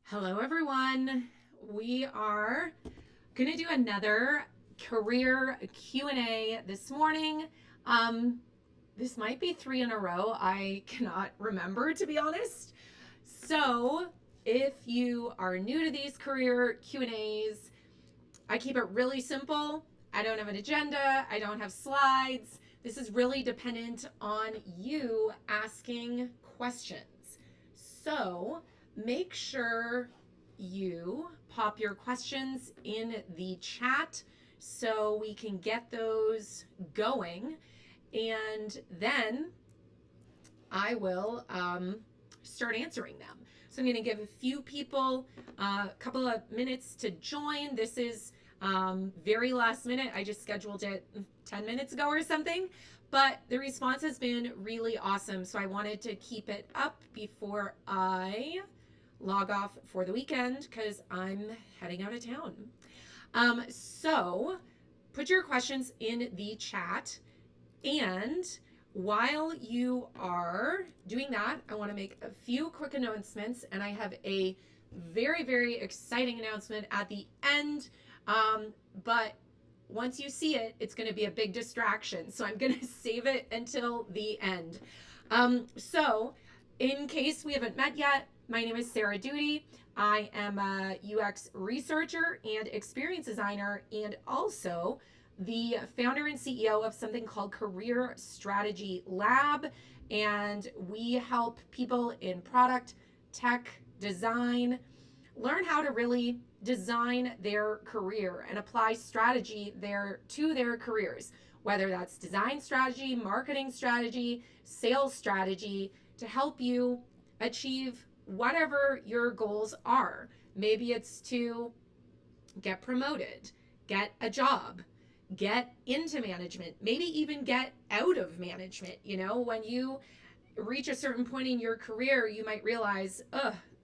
Hello, everyone. We are going to do another career Q&A this morning. This might be 3 in a row. I cannot remember, to be honest. So if you are new to these career Q&As, I keep it really simple. I don't have an agenda. I don't have slides. This is really dependent on you asking questions. So make sure you pop your questions in the chat so we can get those going. And then I will start answering them. So I'm going to give a few people a couple of minutes to join. This is very last minute. I just scheduled it 10 minutes ago or something. But the response has been really awesome. So I wanted to keep it up before I log off for the weekend because I'm heading out of town. So put your questions in the chat. And while you are doing that, I want to make a few quick announcements. And I have a very, very exciting announcement at the end. But once you see it, it's going to be a big distraction. So I'm going to save it until the end. So in case we haven't met yet, my name is Sarah Duty. I am a UX researcher and experience designer, and also the founder and CEO of something called Career Strategy Lab. And we help people in product, tech, design learn how to really design their career and apply strategy to their careers, whether that's design strategy, marketing strategy, sales strategy, to help you achieve whatever your goals are. Maybe it's to get promoted, get a job, get into management, maybe even get out of management. You know, when you reach a certain point in your career, you might realize,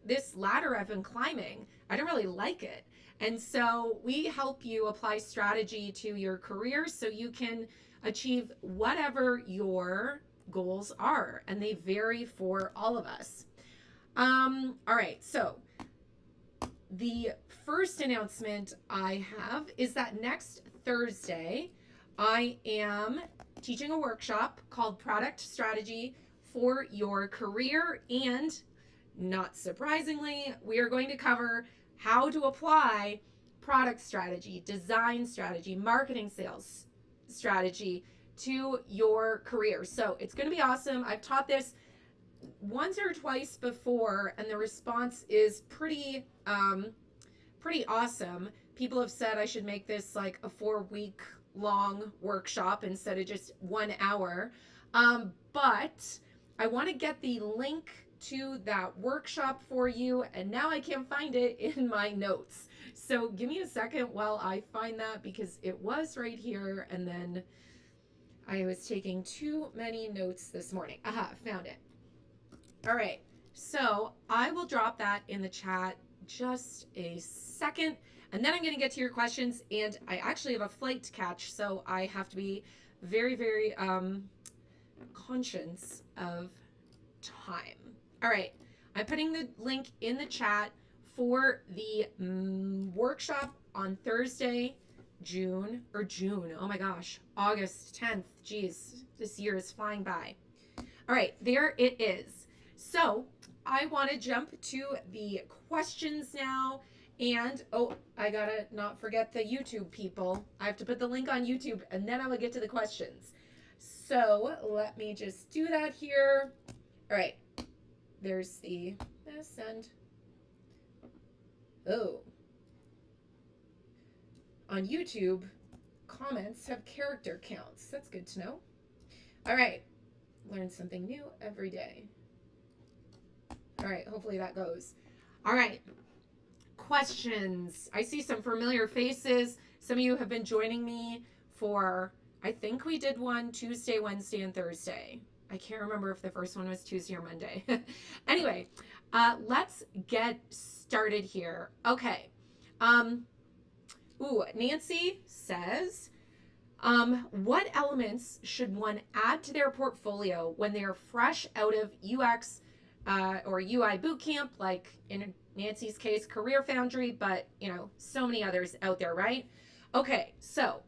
this ladder I've been climbing, I don't really like it. And so we help you apply strategy to your career so you can achieve whatever your goals are. And they vary for all of us. All right, so the first announcement I have is that next Thursday, I am teaching a workshop called Product Strategy for Your Career. And not surprisingly, we are going to cover how to apply product strategy, design strategy, marketing sales strategy to your career. So it's going to be awesome. I've taught this once or twice before, and the response is pretty awesome. People have said I should make this like a 4-week long workshop instead of just 1 hour. But I want to get the link to that workshop for you, and now I can't find it in my notes. So give me a second while I find that, because it was right here and then I was taking too many notes this morning. Found it. All right, so I will drop that in the chat just a second, and then I'm going to get to your questions. And I actually have a flight to catch, so I have to be very, very conscious of time. All right, I'm putting the link in the chat for the workshop on Thursday, oh my gosh, August 10th. Geez, this year is flying by. All right, there it is. So I want to jump to the questions now. And I gotta not forget the YouTube people. I have to put the link on YouTube, and then I will get to the questions. So let me just do that here. All right, there's the send. On YouTube, comments have character counts. That's good to know. All right, learn something new every day. All right, hopefully that goes. All right, questions. I see some familiar faces. Some of you have been joining me for, I think we did one Tuesday, Wednesday, and Thursday. I can't remember if the first one was Tuesday or Monday. Anyway, let's get started here. Okay. Nancy says, what elements should one add to their portfolio when they are fresh out of UX or UI bootcamp, like Nancy's case, Career Foundry, but so many others out there, right? Okay, so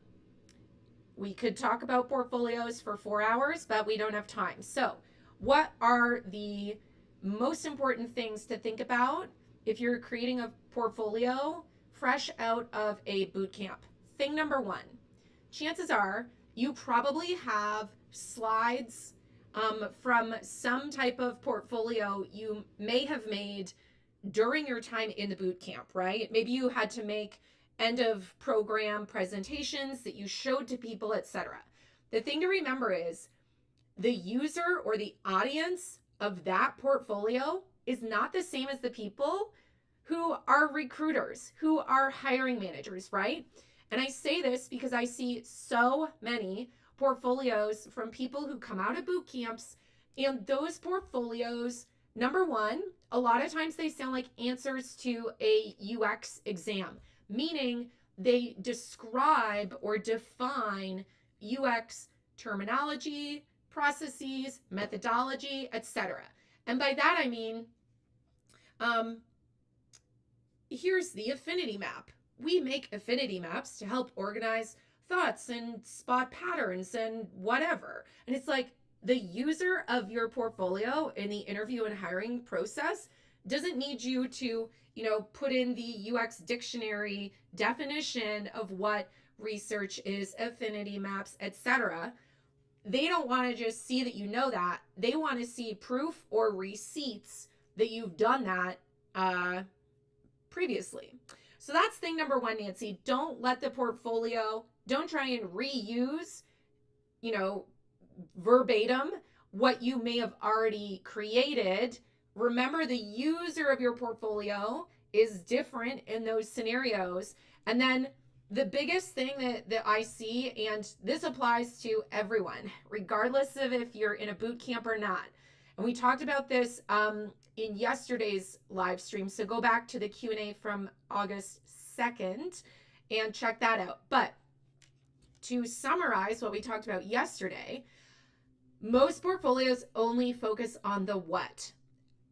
we could talk about portfolios for 4 hours, but we don't have time. So, what are the most important things to think about if you're creating a portfolio fresh out of a boot camp? Thing number one, chances are you probably have slides from some type of portfolio you may have made during your time in the boot camp, right? Maybe you had to make end of program presentations that you showed to people, etc. The thing to remember is the user or the audience of that portfolio is not the same as the people who are recruiters, who are hiring managers, right? And I say this because I see so many portfolios from people who come out of boot camps, and those portfolios, number one, a lot of times they sound like answers to a UX exam, meaning they describe or define UX terminology, processes, methodology, etc. And by that I mean, here's the affinity map. We make affinity maps to help organize thoughts and spot patterns and whatever. And it's like the user of your portfolio in the interview and hiring process doesn't need you to, put in the UX dictionary definition of what research is, affinity maps, etc. They don't want to just see that you know that. They want to see proof or receipts that you've done that previously. So that's thing number one, Nancy. Don't let the portfolio, don't try and reuse, verbatim what you may have already created. Remember, the user of your portfolio is different in those scenarios. And then the biggest thing that I see, and this applies to everyone, regardless of if you're in a boot camp or not. And we talked about this in yesterday's live stream. So go back to the Q&A from August 2nd and check that out. But to summarize what we talked about yesterday, most portfolios only focus on the what.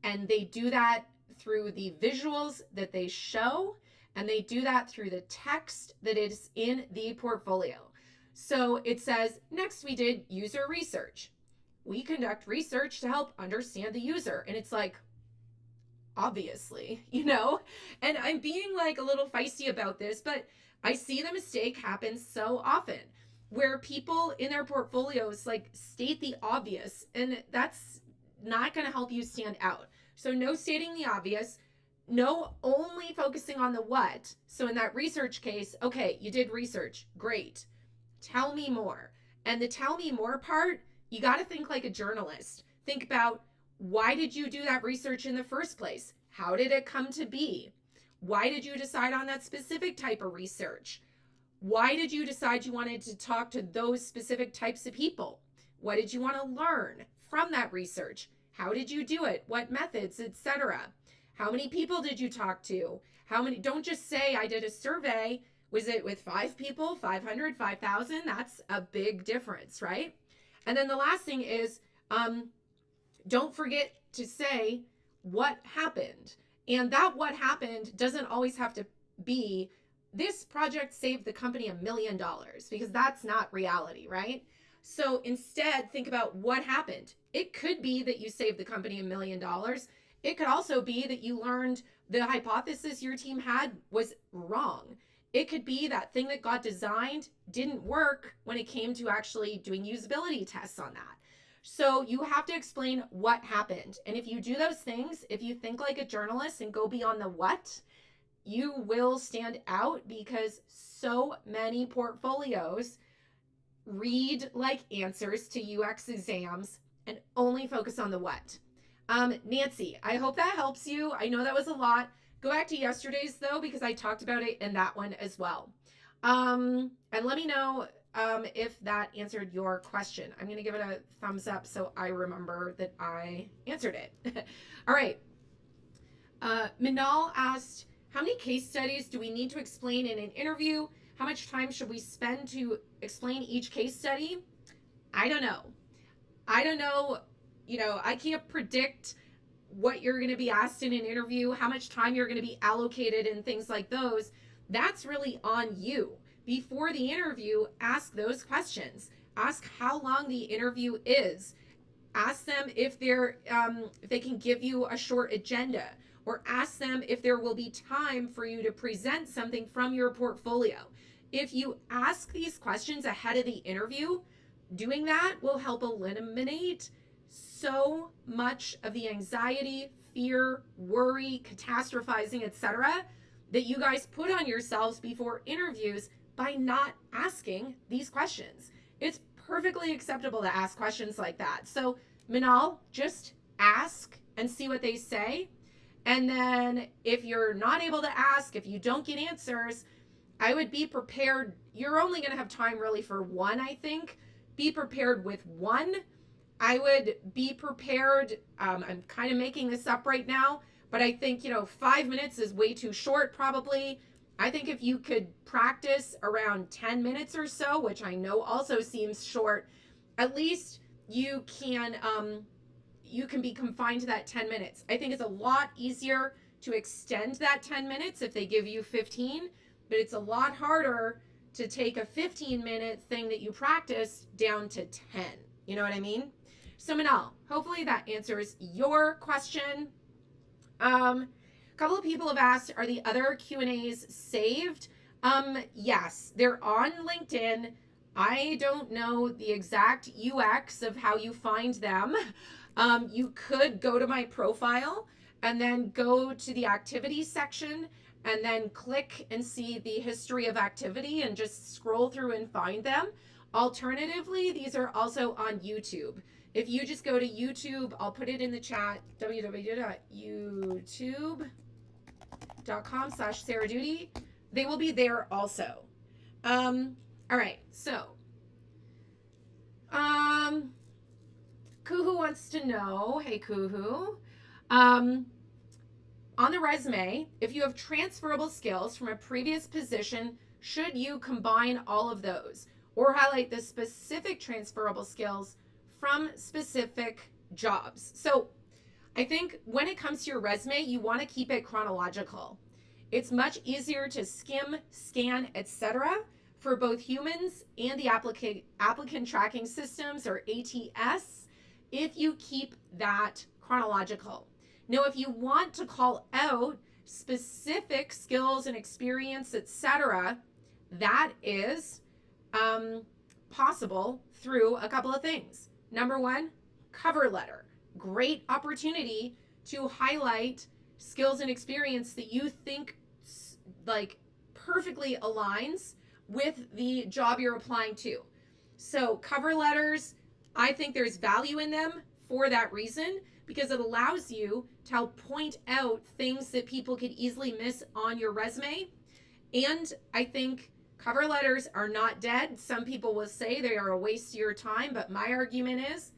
And they do that through the visuals that they show, and they do that through the text that is in the portfolio. So it says, next we did user research. We conduct research to help understand the user. And it's like, obviously, and I'm being like a little feisty about this, but I see the mistake happen so often where people in their portfolios like state the obvious, and that's not going to help you stand out. So no stating the obvious, no only focusing on the what. So in that research case, okay, you did research, great. Tell me more. And the tell me more part, you got to think like a journalist. Think about, why did you do that research in the first place? How did it come to be? Why did you decide on that specific type of research? Why did you decide you wanted to talk to those specific types of people? What did you want to learn from that research? How did you do it? What methods, etc.? How many people did you talk to? Don't just say I did a survey. Was it with 5 people, 500, 5,000? That's a big difference, right? And then the last thing is, don't forget to say what happened. And that what happened doesn't always have to be, this project saved the company $1 million, because that's not reality, right? So instead, think about what happened. It could be that you saved the company $1 million. It could also be that you learned the hypothesis your team had was wrong. It could be that thing that got designed didn't work when it came to actually doing usability tests on that. So you have to explain what happened. And if you do those things, if you think like a journalist and go beyond the what, you will stand out, because so many portfolios read like answers to UX exams and only focus on the what. Nancy, I hope that helps you. I know that was a lot. Go back to yesterday's though, because I talked about it in that one as well. And let me know if that answered your question. I'm going to give it a thumbs up so I remember that I answered it. All right. Minal asked, how many case studies do we need to explain in an interview? How much time should we spend to explain each case study? I don't know. I can't predict what you're going to be asked in an interview, how much time you're going to be allocated, and things like those, that's really on you. Before the interview, ask those questions. Ask how long the interview is. Ask them if they can give you a short agenda, or ask them if there will be time for you to present something from your portfolio. If you ask these questions ahead of the interview, doing that will help eliminate so much of the anxiety, fear, worry, catastrophizing, etc., that you guys put on yourselves before interviews by not asking these questions. It's perfectly acceptable to ask questions like that. So, Manal, just ask and see what they say. And then if you're not able to ask, if you don't get answers, I would be prepared. You're only going to have time really for one, I think. Be prepared with one. I would be prepared. I'm kind of making this up right now, but I think, 5 minutes is way too short probably. I think if you could practice around 10 minutes or so, which I know also seems short, at least you can be confined to that 10 minutes. I think it's a lot easier to extend that 10 minutes if they give you 15, but it's a lot harder to take a 15-minute thing that you practice down to 10. You know what I mean? So Manal, hopefully that answers your question. A couple of people have asked, are the other Q&As saved? Yes, they're on LinkedIn. I don't know the exact UX of how you find them. You could go to my profile and then go to the activity section and then click and see the history of activity and just scroll through and find them. Alternatively, these are also on YouTube. If you just go to YouTube, I'll put it in the chat, www.youtube.com/SarahDuty. They will be there also. All right, so Kuhu wants to know, hey Kuhu, on the resume, if you have transferable skills from a previous position, should you combine all of those or highlight the specific transferable skills from specific jobs? So I think when it comes to your resume, you want to keep it chronological. It's much easier to skim, scan, etc. for both humans and the applicant tracking systems, or ATS, if you keep that chronological. Now, if you want to call out specific skills and experience, etc., that is possible through a couple of things. Number one, cover letter. Great opportunity to highlight skills and experience that you think perfectly aligns with the job you're applying to. So cover letters, I think there's value in them for that reason, because it allows you to help point out things that people could easily miss on your resume. And I think cover letters are not dead. Some people will say they are a waste of your time, but my argument is,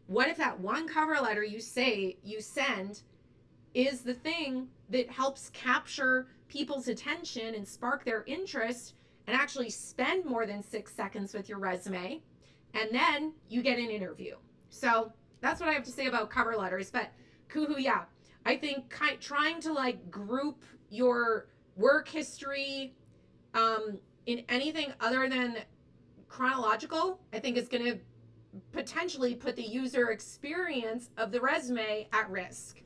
what if that one cover letter you send is the thing that helps capture people's attention and spark their interest and actually spend more than 6 seconds with your resume, and then you get an interview. So that's what I have to say about cover letters. But Kuhu, yeah, I think trying to group your work history in anything other than chronological, I think is going to potentially put the user experience of the resume at risk.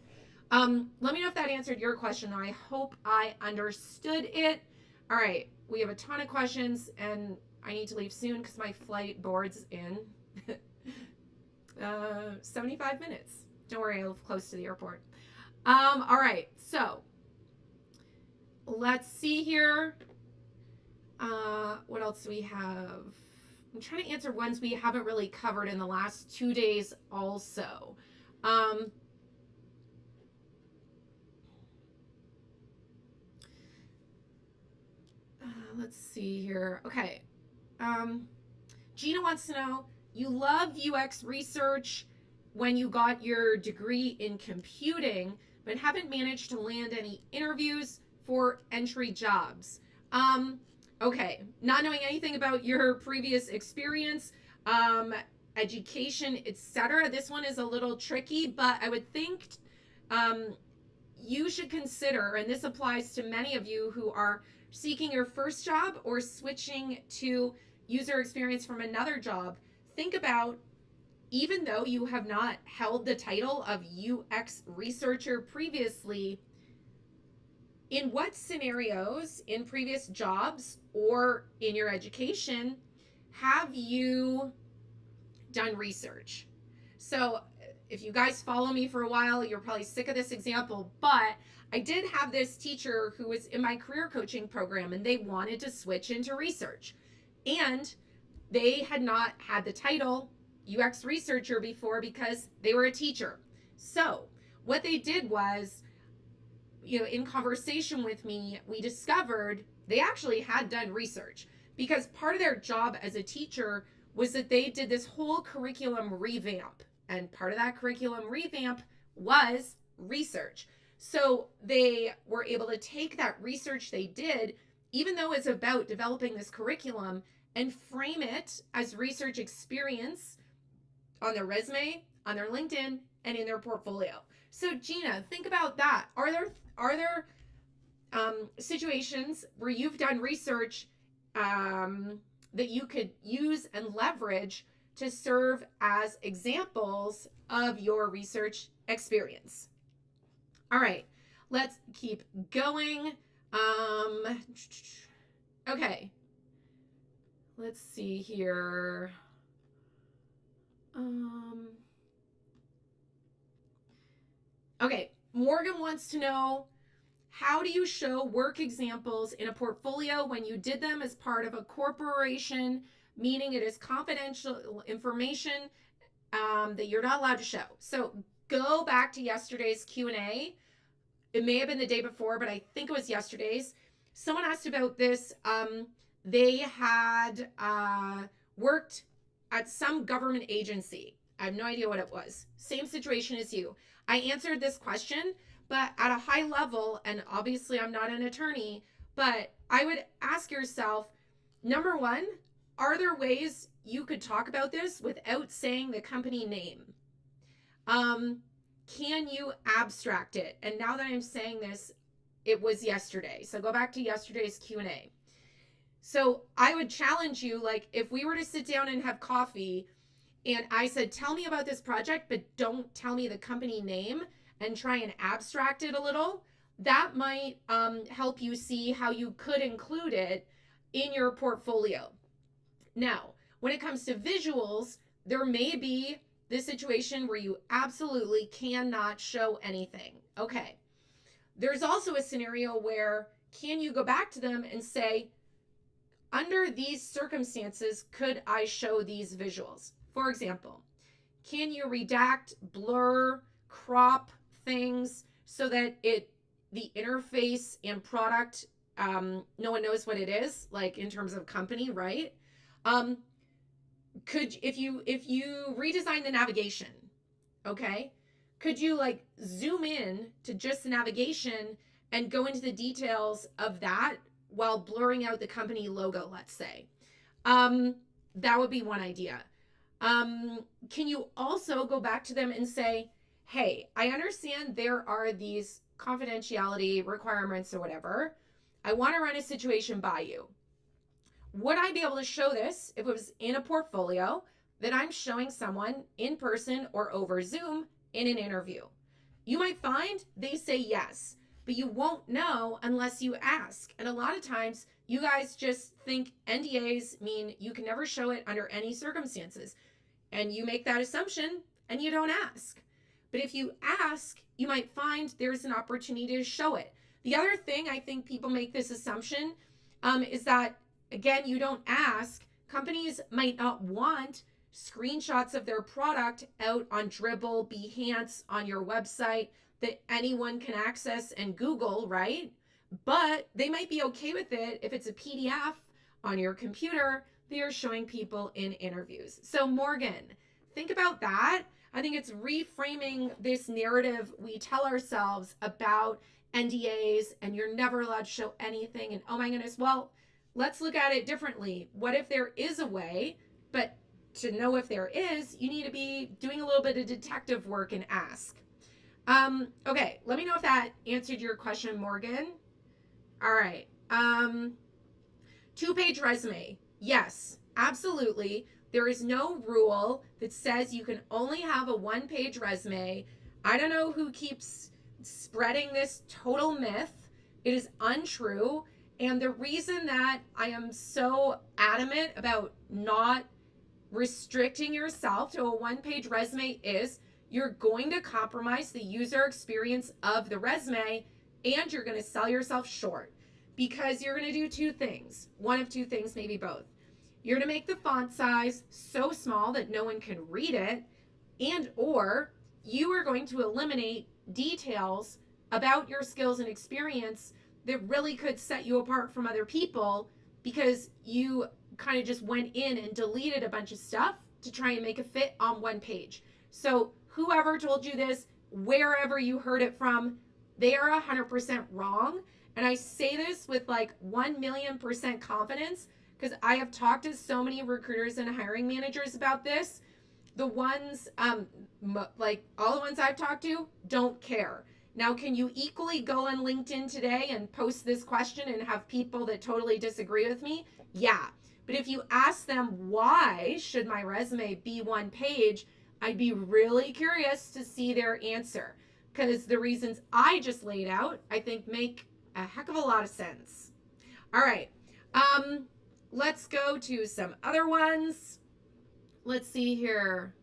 Let me know if that answered your question. I hope I understood it. All right, we have a ton of questions, and I need to leave soon because my flight boards in 75 minutes. Don't worry, I live close to the airport. All right, so let's see here. What else do we have? I'm trying to answer ones we haven't really covered in the last 2 days also. Let's see here. Okay. Gina wants to know, you loved UX research when you got your degree in computing, but haven't managed to land any interviews for entry jobs. Okay, not knowing anything about your previous experience, education, etc. This one is a little tricky, but I would think You should consider, and this applies to many of you who are seeking your first job or switching to user experience from another job, think about, even though you have not held the title of UX researcher previously, in what scenarios in previous jobs or in your education have you done research? So if you guys follow me for a while, you're probably sick of this example, but I did have this teacher who was in my career coaching program and they wanted to switch into research. And they had not had the title UX researcher before because they were a teacher. So what they did was, in conversation with me, we discovered they actually had done research, because part of their job as a teacher was that they did this whole curriculum revamp. And part of that curriculum revamp was research. So they were able to take that research they did, even though it's about developing this curriculum, and frame it as research experience on their resume, on their LinkedIn, and in their portfolio. So Gina, think about that. Are there situations where you've done research that you could use and leverage to serve as examples of your research experience? All right, let's keep going. Okay, let's see here. Okay, Morgan wants to know, how do you show work examples in a portfolio when you did them as part of a corporation, meaning it is confidential information that you're not allowed to show? So go back to yesterday's Q&A. It may have been the day before, but I think it was yesterday's. Someone asked about this. They had worked at some government agency. I have no idea what it was. Same situation as you. I answered this question, but at a high level, and obviously I'm not an attorney, but I would ask yourself, number one, are there ways you could talk about this without saying the company name? Can you abstract it? And now that I'm saying this, it was yesterday. So go back to yesterday's Q&A. So I would challenge you, like if we were to sit down and have coffee and I said, tell me about this project, but don't tell me the company name, and try and abstract it a little, that might help you see how you could include it in your portfolio. Now, when it comes to visuals, there may be this situation where you absolutely cannot show anything. Okay. There's also a scenario where, can you go back to them and say, under these circumstances, could I show these visuals? For example, can you redact, blur, crop things so that the interface and product, no one knows what it is, like in terms of company, right? If you redesign the navigation, okay, could you like zoom in to just the navigation and go into the details of that while blurring out the company logo, let's say? That would be one idea. Can you also go back to them and say, hey, I understand there are these confidentiality requirements or whatever. I want to run a situation by you. Would I be able to show this if it was in a portfolio that I'm showing someone in person or over Zoom in an interview? You might find they say yes, but you won't know unless you ask. And a lot of times you guys just think NDAs mean you can never show it under any circumstances. And you make that assumption and you don't ask. But if you ask, you might find there's an opportunity to show it. The other thing I think people make this assumption is that, again, you don't ask. Companies might not want screenshots of their product out on Dribbble, Behance, on your website that anyone can access and Google, right? But they might be okay with it if it's a PDF on your computer that you're showing people in interviews. So Morgan, think about that. I think it's reframing this narrative we tell ourselves about NDAs and you're never allowed to show anything. And oh my goodness, well, let's look at it differently. What if there is a way, but to know if there is, you need to be doing a little bit of detective work and ask. Okay, let me know if that answered your question, Morgan. All right. 2-page resume. Yes, absolutely. There is no rule that says you can only have a 1-page resume. I don't know who keeps spreading this total myth. It is untrue. And the reason that I am so adamant about not restricting yourself to a 1-page resume is you're going to compromise the user experience of the resume, and you're going to sell yourself short because you're going to do two things. One of two things, maybe both. You're going to make the font size so small that no one can read it, and or you are going to eliminate details about your skills and experience that really could set you apart from other people because you kind of just went in and deleted a bunch of stuff to try and make a fit on 1 page. So whoever told you this, wherever you heard it from, they are 100% wrong. And I say this with like 1,000,000% confidence because I have talked to so many recruiters and hiring managers about this. The ones, like all the ones I've talked to, don't care. Now, can you equally go on LinkedIn today and post this question and have people that totally disagree with me? Yeah. But if you ask them, why should my resume be 1 page? I'd be really curious to see their answer because the reasons I just laid out, I think, make a heck of a lot of sense. All right. Let's go to some other ones. Let's see here.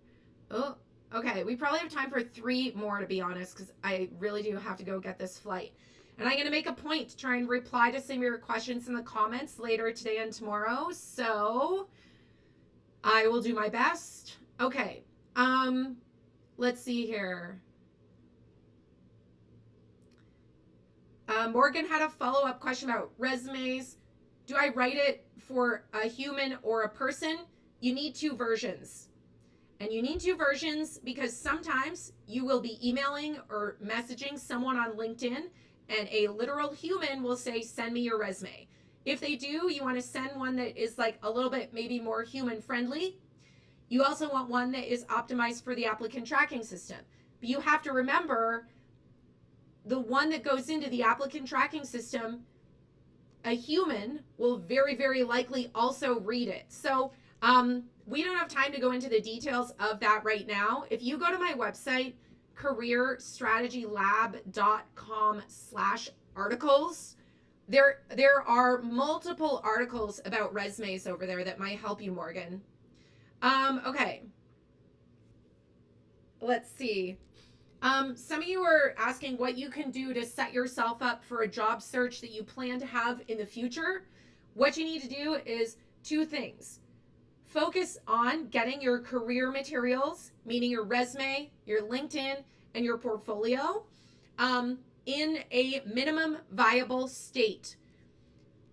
Oh, okay. We probably have time for 3 more, to be honest, because I really do have to go get this flight. And I'm going to make a point to try and reply to some of your questions in the comments later today and tomorrow. So I will do my best. Okay. Let's see here. Morgan had a follow-up question about resumes. Do I write it for a human or a person? You need 2 versions. And you need 2 versions because sometimes you will be emailing or messaging someone on LinkedIn and a literal human will say, send me your resume. If they do, you want to send one that is like a little bit maybe more human friendly. You also want one that is optimized for the applicant tracking system. But you have to remember the one that goes into the applicant tracking system, a human will very, very likely also read it. So we don't have time to go into the details of that right now. If you go to my website, careerstrategylab.com/articles, there are multiple articles about resumes over there that might help you, Morgan. Okay. Let's see. Some of you are asking what you can do to set yourself up for a job search that you plan to have in the future. What you need to do is 2 things. Focus on getting your career materials, meaning your resume, your LinkedIn, and your portfolio, in a minimum viable state.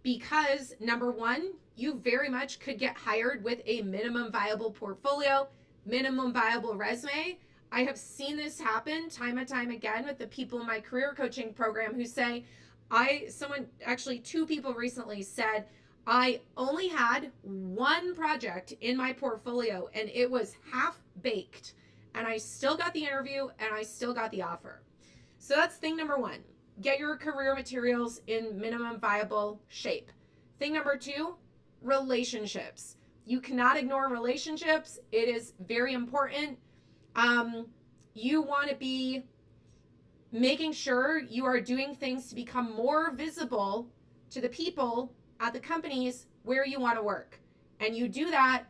Because number 1, you very much could get hired with a minimum viable portfolio, minimum viable resume. I have seen this happen time and time again with the people in my career coaching program who say, 2 people recently said, I only had 1 project in my portfolio and it was half baked and I still got the interview and I still got the offer. So that's thing number 1. Get your career materials in minimum viable shape. Thing number 2, relationships. You cannot ignore relationships. It is very important. You want to be making sure you are doing things to become more visible to the people at the companies where you want to work. And you do that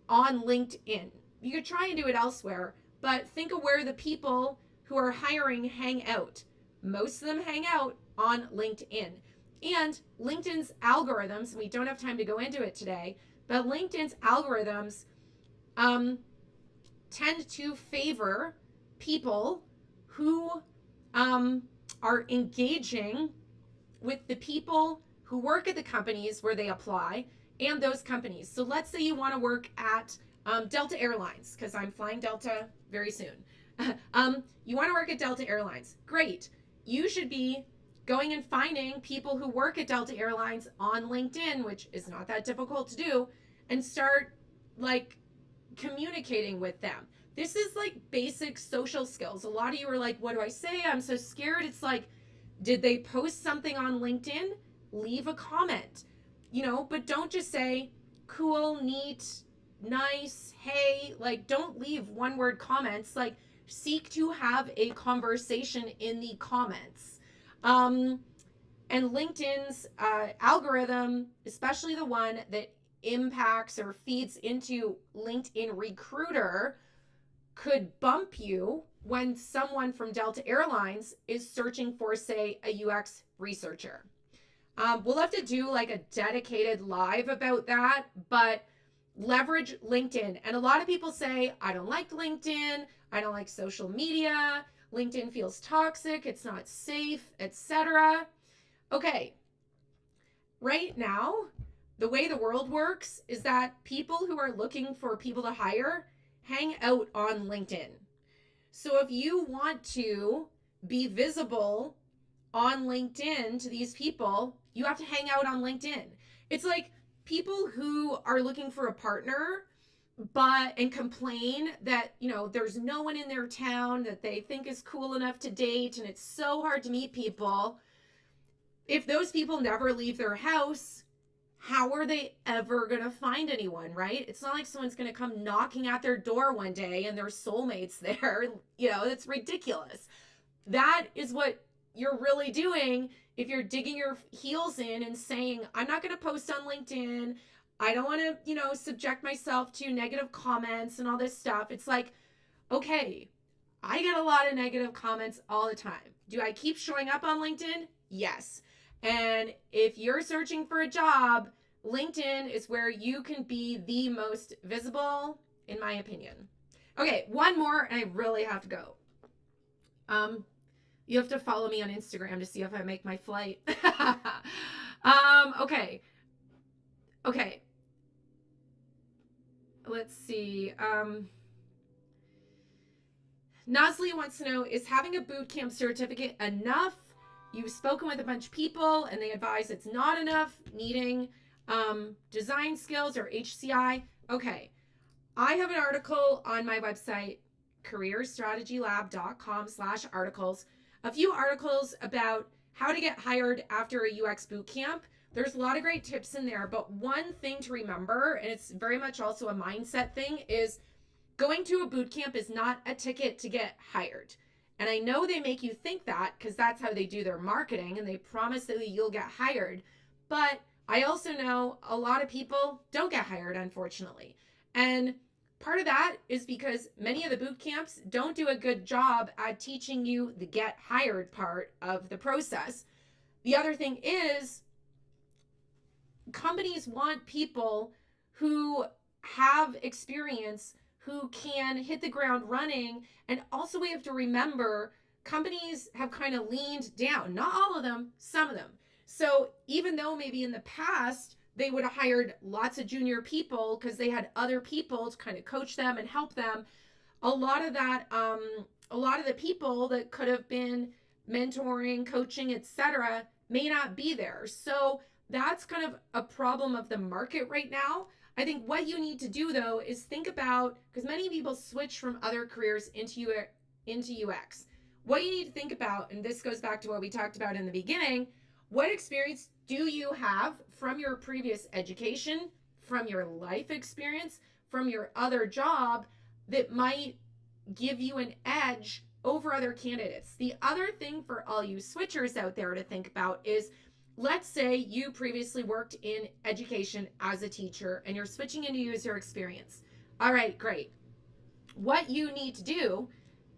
on LinkedIn. You could try and do it elsewhere, but think of where the people who are hiring hang out. Most of them hang out on LinkedIn. And LinkedIn's algorithms, and we don't have time to go into it today, but LinkedIn's algorithms tend to favor people who are engaging with the people who work at the companies where they apply and those companies. So let's say you want to work at Delta Airlines, because I'm flying Delta very soon. You want to work at Delta Airlines. Great. You should be going and finding people who work at Delta Airlines on LinkedIn, which is not that difficult to do, and start like communicating with them. this is like basic social skills. A lot of you are like, what do I say? I'm so scared. It's like, did they post something on LinkedIn? Leave a comment, but don't just say cool, neat, nice, hey, like don't leave one word comments. Like seek to have a conversation in the comments. And LinkedIn's algorithm, especially the one that impacts or feeds into LinkedIn Recruiter, could bump you when someone from Delta Airlines is searching for, say, a UX researcher. We'll have to do like a dedicated live about that, but leverage LinkedIn. And a lot of people say, I don't like LinkedIn. I don't like social media. LinkedIn feels toxic. It's not safe, etc. Okay, right now, the way the world works is that people who are looking for people to hire hang out on LinkedIn. So if you want to be visible on LinkedIn to these people, you have to hang out on LinkedIn. It's like people who are looking for a partner and complain that, there's no one in their town that they think is cool enough to date and it's so hard to meet people. If those people never leave their house, how are they ever going to find anyone, right? It's not like someone's going to come knocking at their door one day and their soulmate's there. That's ridiculous. That is what you're really doing if you're digging your heels in and saying, I'm not going to post on LinkedIn. I don't want to, subject myself to negative comments and all this stuff. It's like, okay, I get a lot of negative comments all the time. Do I keep showing up on LinkedIn? Yes. And if you're searching for a job, LinkedIn is where you can be the most visible, in my opinion. Okay, one more, and I really have to go. You have to follow me on Instagram to see if I make my flight. Okay. Let's see. Nosley wants to know, is having a boot camp certificate enough? You've spoken with a bunch of people and they advise it's not enough, needing design skills or HCI. Okay. I have an article on my website, careerstrategylab.com/articles. A few articles about how to get hired after a UX boot camp. There's a lot of great tips in there, but one thing to remember, and it's very much also a mindset thing, is going to a boot camp is not a ticket to get hired. And I know they make you think that because that's how they do their marketing and they promise that you'll get hired. But I also know a lot of people don't get hired, unfortunately. And part of that is because many of the boot camps don't do a good job at teaching you the get hired part of the process. The other thing is companies want people who have experience, who can hit the ground running. And also we have to remember companies have kind of leaned down, not all of them, some of them. So even though maybe in the past they would have hired lots of junior people because they had other people to kind of coach them and help them, a lot of the people that could have been mentoring, coaching, etc., may not be there. So that's kind of a problem of the market right now. I think what you need to do though is think about, because many people switch from other careers into UX. What you need to think about, and this goes back to what we talked about in the beginning, what experience do you have from your previous education, from your life experience, from your other job that might give you an edge over other candidates? The other thing for all you switchers out there to think about is, let's say you previously worked in education as a teacher and you're switching into user experience. All right, great. What you need to do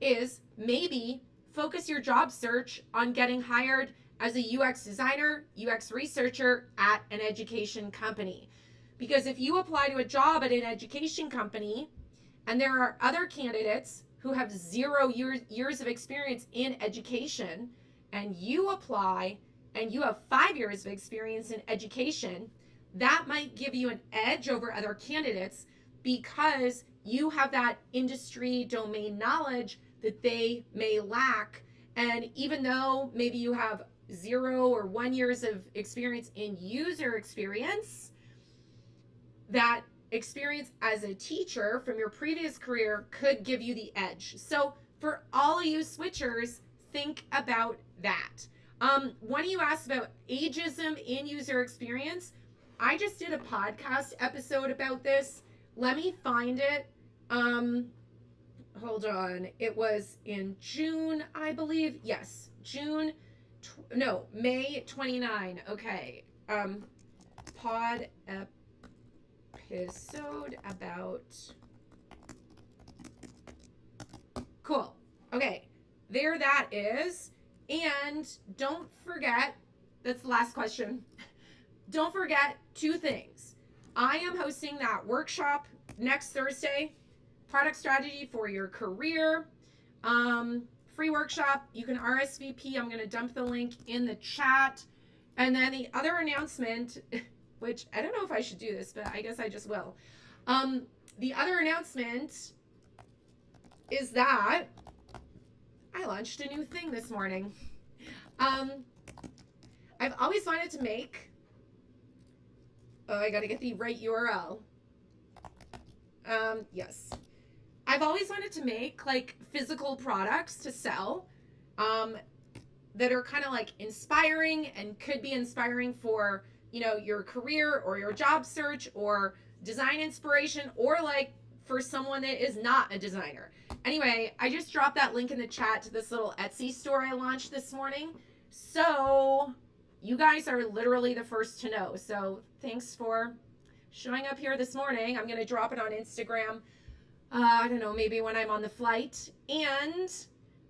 is maybe focus your job search on getting hired as a UX designer, UX researcher at an education company. Because if you apply to a job at an education company and there are other candidates who have 0 years of experience in education, and you apply and you have 5 years of experience in education, that might give you an edge over other candidates because you have that industry domain knowledge that they may lack. And even though maybe you have 0 or 1 years of experience in user experience, that experience as a teacher from your previous career could give you the edge. So for all of you switchers, think about that. One of you asked about ageism in user experience. I just did a podcast episode about this. Let me find it. Hold on. It was in June, I believe. Yes, May 29. Okay. Pod episode about. Cool. Okay. There that is. And don't forget, that's the last question. Don't forget 2 things. I am hosting that workshop next Thursday, product strategy for your career. Free workshop. You can RSVP. I'm going to dump the link in the chat. And then the other announcement, which I don't know if I should do this, but I guess I just will. The other announcement is that I launched a new thing this morning. I've always wanted to make, I got to get the right URL. Yes. I've always wanted to make like physical products to sell that are kind of like inspiring and could be inspiring for, you know, your career or your job search or design inspiration, or like for someone that is not a designer. Anyway, I just dropped that link in the chat to this little Etsy store I launched this morning. So you guys are literally the first to know. So thanks for showing up here this morning. I'm going to drop it on Instagram. I don't know, maybe when I'm on the flight. And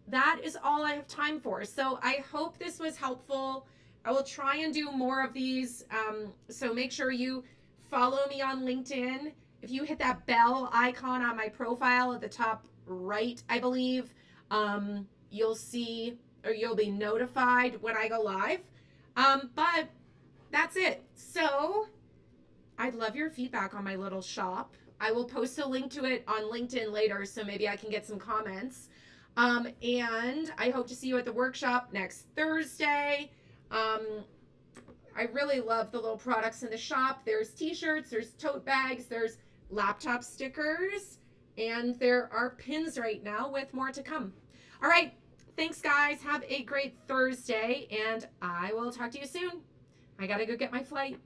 that is all I have time for. So I hope this was helpful. I will try and do more of these. So make sure you follow me on LinkedIn. If you hit that bell icon on my profile at the top right, I believe, you'll see, or you'll be notified when I go live. But that's it. So I'd love your feedback on my little shop. I will post a link to it on LinkedIn later, so maybe I can get some comments. And I hope to see you at the workshop next Thursday. I really love the little products in the shop. There's t-shirts, there's tote bags, there's laptop stickers, and there are pins right now with more to come. All right. Thanks, guys. Have a great Thursday, and I will talk to you soon. I got to go get my flight.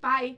Bye.